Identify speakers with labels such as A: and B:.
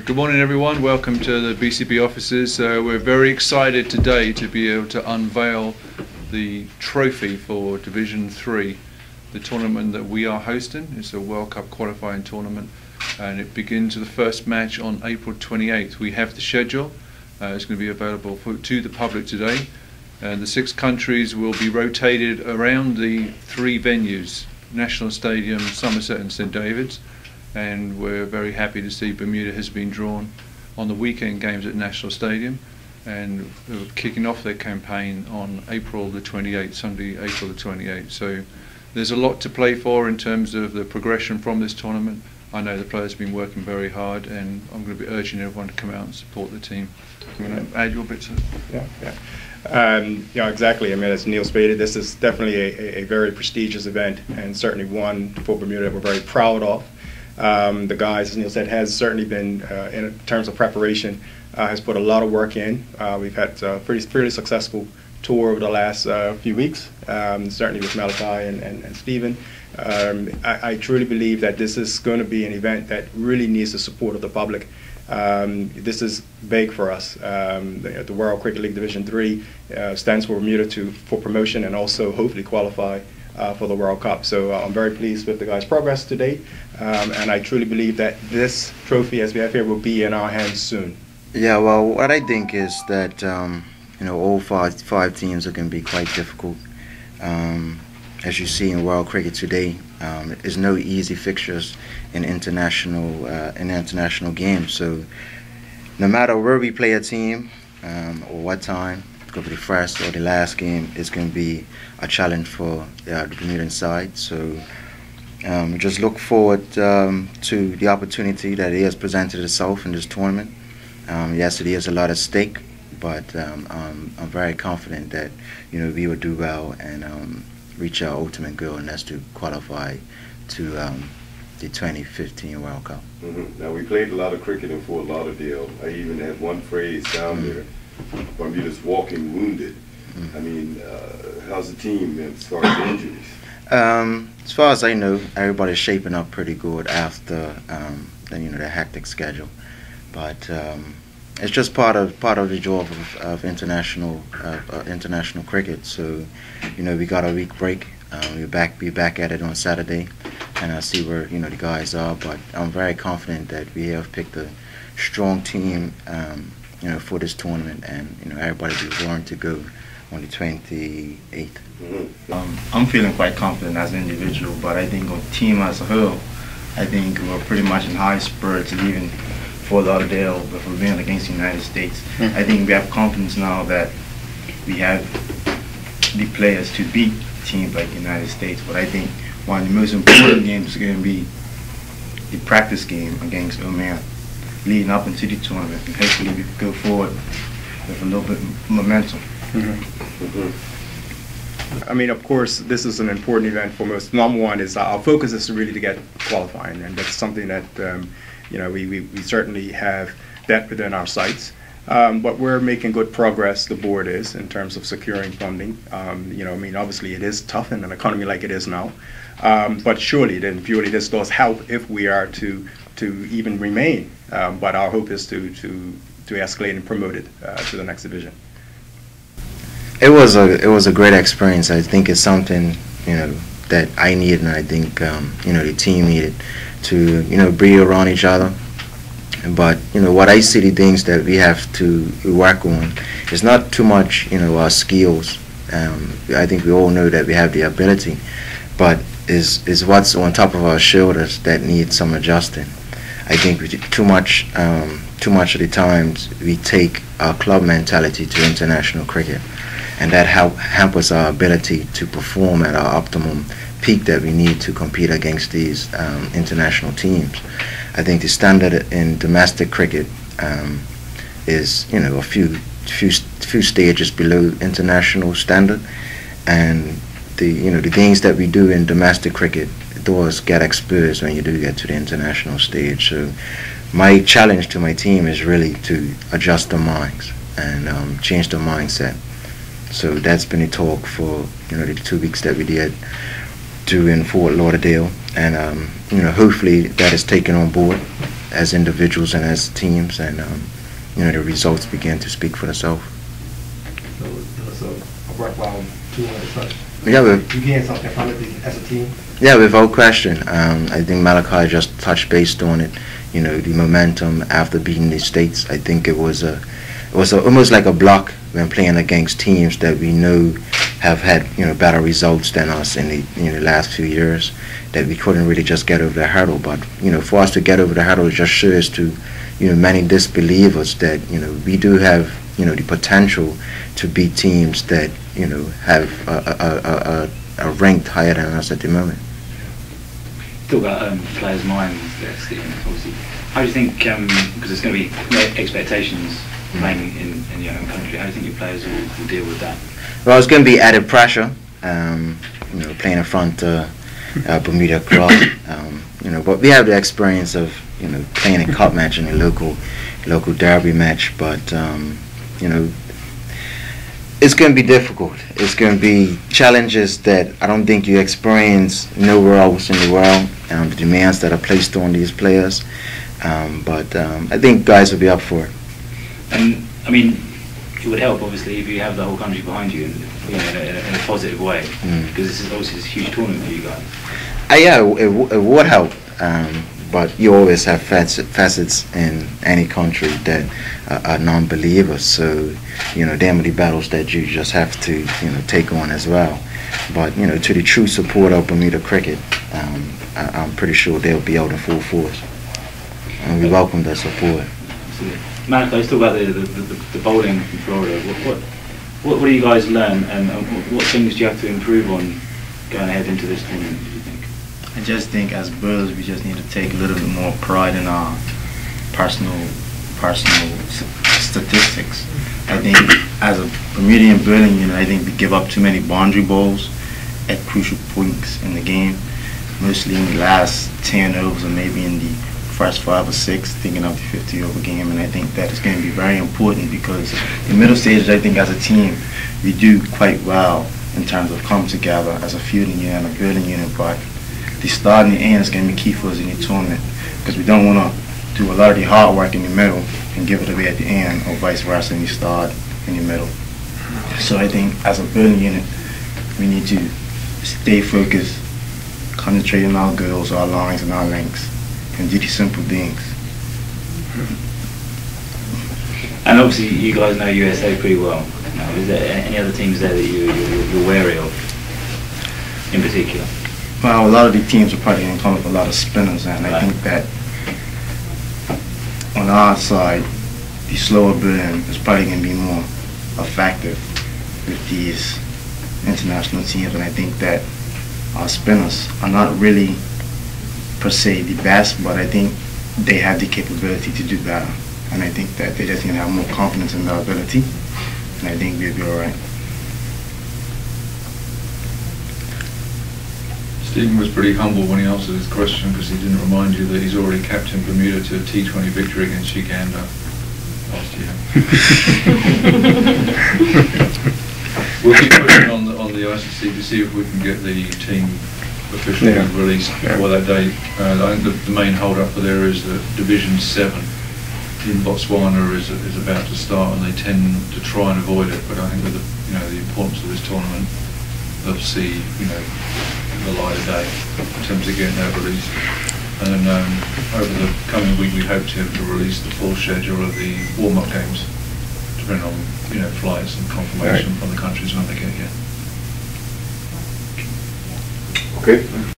A: Good morning everyone, welcome to the BCB offices. We're very excited today to be able to unveil the trophy for Division 3, the tournament that we are hosting. It's a World Cup qualifying tournament and it begins with the first match on April 28th. We have the schedule, it's going to be available to the public today, and the 6 countries will be rotated around the 3 venues, National Stadium, Somerset and St David's. And we're very happy to see Bermuda has been drawn on the weekend games at National Stadium, and we're kicking off their campaign on April the 28th, Sunday April the 28th. So there's a lot to play for in terms of the progression from this tournament. I know the players have been working very hard, and I'm going to be urging everyone to come out and support the team. You want to add your bits?
B: Yeah, exactly. I mean, as Neil stated, this is definitely a very prestigious event, and certainly one for Bermuda that we're very proud of. The guys, as Neil said, has certainly been, in terms of preparation, has put a lot of work in. We've had a pretty successful tour over the last few weeks, certainly with Malachi and Stephen. I truly believe that this is going to be an event that really needs the support of the public. This is big for us. The World Cricket League Division 3 stands for Bermuda for promotion and also hopefully qualify for the World Cup. So I'm very pleased with the guys' progress to date, and I truly believe that this trophy, as we have here, will be in our hands soon.
C: Yeah, well, what I think is that all five teams are going to be quite difficult. As you see in World Cricket today, there's no easy fixtures in international games. So no matter where we play a team or what time, it could be the first or the last game, is going to be a challenge for the Bermudan side. So just look forward to the opportunity that he has presented itself in this tournament. Yes, it is a lot at stake, but I'm very confident that we will do well and reach our ultimate goal, and that's to qualify to the 2015 World Cup.
D: Now, we played a lot of cricket in Fort Lauderdale. I even had one phrase down there, Bermuda's walking wounded. I mean, how's the team as far as injuries?
C: As far as I know, everybody's shaping up pretty good after the hectic schedule. But it's just part of the job of international cricket. So we got a week break. We'll be back at it on Saturday, and I'll see where the guys are. But I'm very confident that we have picked a strong team for this tournament, and everybody will be willing to go on the 28th.
E: I'm feeling quite confident as an individual, but I think on team as a whole, I think we're pretty much in high spirits leaving Fort Lauderdale with a win against the United States. I think we have confidence now that we have the players to beat teams like the United States. But I think one of the most important games is going to be the practice game against Oman, leading up into the tournament, and hopefully we can go forward with a little bit of momentum.
B: I mean, of course, this is an important event for us. Number one is our focus is really to get qualifying, and that's something that we certainly have that within our sights. But we're making good progress, the board is, in terms of securing funding. I mean, obviously it is tough in an economy like it is now, but surely then purely this does help if we are to even remain. But our hope is to escalate and promote it to the next division.
C: It was a great experience. I think it's something that I needed, and I think the team needed to be around each other. But what I see, the things that we have to work on is not too much our skills. I think we all know that we have the ability, but is what's on top of our shoulders that needs some adjusting. I think too much of the times we take our club mentality to international cricket, and that hampers our ability to perform at our optimum peak that we need to compete against these international teams. I think the standard in domestic cricket is a few stages below international standard, and the things that we do in domestic cricket, those get exposed when you do get to the international stage. So my challenge to my team is really to adjust their minds and change their mindset. So that's been a talk for the 2 weeks that we did in Fort Lauderdale, and hopefully that is taken on board, as individuals and as teams, and the results began to speak for themselves.
F: So it was a worthwhile 200 touch.
C: Yeah,
F: you gained something from it as a team?
C: Yeah, without question. I think Malachi just touched based on it. The momentum after beating the States. I think it was almost like a block when playing against teams that we know have had better results than us in the last few years. That we couldn't really just get over the hurdle. But for us to get over the hurdle, it just shows to many disbelievers that we do have the potential to beat teams that have a ranked higher than us at the moment.
G: Talk about players' minds there, Stephen. Obviously, how do you think? Because there's going to be expectations playing in your home country. How do you think your players will deal with that?
C: Well, it's going to be added pressure. Playing in front Bermuda Cricket. But we have the experience of playing a cup match and a local derby match. But it's going to be difficult. It's going to be challenges that I don't think you experience nowhere else in the world. The demands that are placed on these players. But I think guys will be up for it.
G: And I mean, it would help obviously if you have the whole country behind you, in a positive way, because this is obviously a huge tournament for you guys.
C: Yeah, it would help. But you always have facets in any country that are non-believers. So, them are the battles that you just have to, take on as well. But, to the true support of Bermuda Cricket, I'm pretty sure they'll be out in full force. And we welcome their support.
G: Absolutely. Malachi, let's talk about the bowling in Florida. What do you guys learn, and what things do you have to improve on going ahead into this tournament, do you think?
E: I just think as bowlers we just need to take a little bit more pride in our personal statistics. I think as a Bermudian bowling unit, I think we give up too many boundary balls at crucial points in the game, mostly in the last 10 overs or maybe in the first 5 or 6, thinking of the 50 over game. And I think that is going to be very important because in middle stages, I think as a team we do quite well in terms of coming together as a fielding unit and a bowling unit, but the start and the end is going to be key for us in the tournament because we don't want to do a lot of the hard work in the middle and give it away at the end, or vice versa in the start in the middle. So I think as a bowling unit we need to stay focused, concentrate on our goals, our lines and our lengths, and do the simple things.
G: And obviously you guys know USA pretty well. Now, is there any other teams there that you're wary of in particular?
E: Well, a lot of the teams are probably going to come with a lot of spinners, and I think that on our side, the slower bowling is probably going to be more effective with these international teams, and I think that our spinners are not really per se the best, but I think they have the capability to do better, and I think that they just need to have more confidence in their ability, and I think we'll be all right.
A: Stephen was pretty humble when he answered his question because he didn't remind you that he's already captained Bermuda to a T20 victory against Uganda last year. We'll keep pushing on the ICC to see if we can get the team officially released before that date. I think the main hold-up for there is that Division 7 in Botswana is about to start, and they tend to try and avoid it. But I think with the importance of this tournament, they'll see the light of day in terms of getting that released. And over the coming week, we hope to release the full schedule of the warm-up games, depending on flights and confirmation from the countries when they get here.
D: Okay.